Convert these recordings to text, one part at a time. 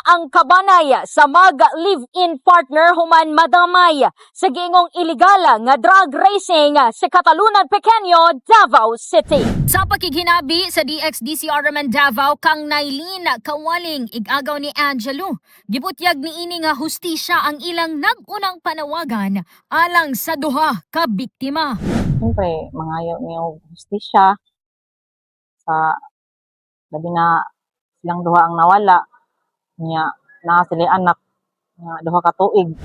ang kabanay sa mag-live-in partner human madamay sa giingong iligal nga drug racing sa Katalunan Pequeño, Davao City. Sa pakighinabi sa DXDCRMN Davao kang Nailin Kawaling igagaw ni Angelo, gibutyag niini nga hustisya ang ilang nagunang panawagan alang sa duha ka biktima. Siyempre, mangayo niyo hustisya sa labi na silang duha ang nawala niya na sila anak nga duha ka tuig.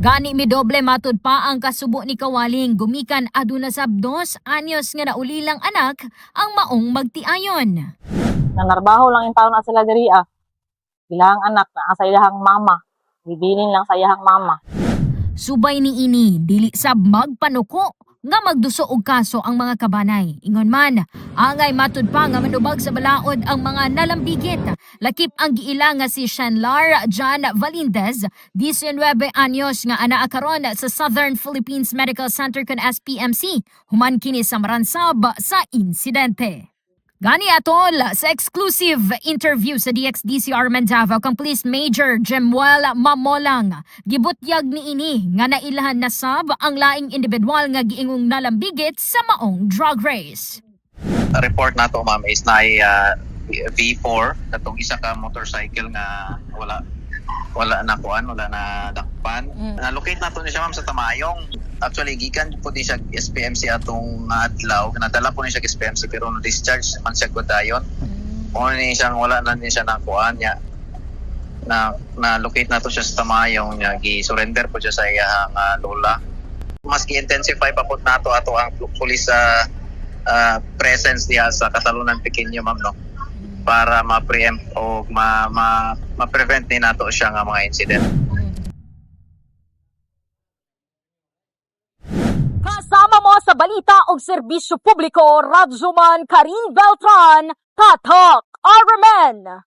Gani mi doble matud pa ang kasubo ni Kawaling gumikan aduna sab 2 anyos nga naulilang anak ang maong magtiayon. Nanarbaho lang yung taon na sila diri Ilahang anak na sa ilahang mama. Bibilin lang sa ilahang mama. Subay ni ini dili sab magpanuko nga magduso og kaso ang mga kabanay. Ingon man, angay matud pa nga manubag sa balaod ang mga nalambigit. Lakip ang giila nga si Shanlar John Valindez, 19 anyos nga anaa karon sa Southern Philippines Medical Center kan SPMC. Human kini sa maransab sa insidente. Gani atol sa exclusive interview sa DXDCRMN Davao kang Police Major Jemuel Mamolang, gibutyag ni ini nga nailahan na sab ang laing individual nga giingong nalambigit sa maong drug race. Report nato ma'am is na V4 katong isa ka motorcycle nga wala na dakpan. Na-locate nato ni siya ma'am sa Tamayong. Actually gikan po di siya SPMC atong adlaw. Nadala po ni siya SPMC pero na-discharge man siya gud dayon. Mo ni siyang wala na ni siya na kuan niya. Na-locate nato siya sa Tamayong niya gi-surrender po siya sa iyang lola. Mas gi-intensify pa po nato ato ang police presence diha sa Katalunan Pequeño ma'am no, para ma-preempt o ma-prevent din nato siya nga mga incident. Kasama mo sa balita og serbisyo publiko, Radzuman Karin Beltran, Tatak RMN.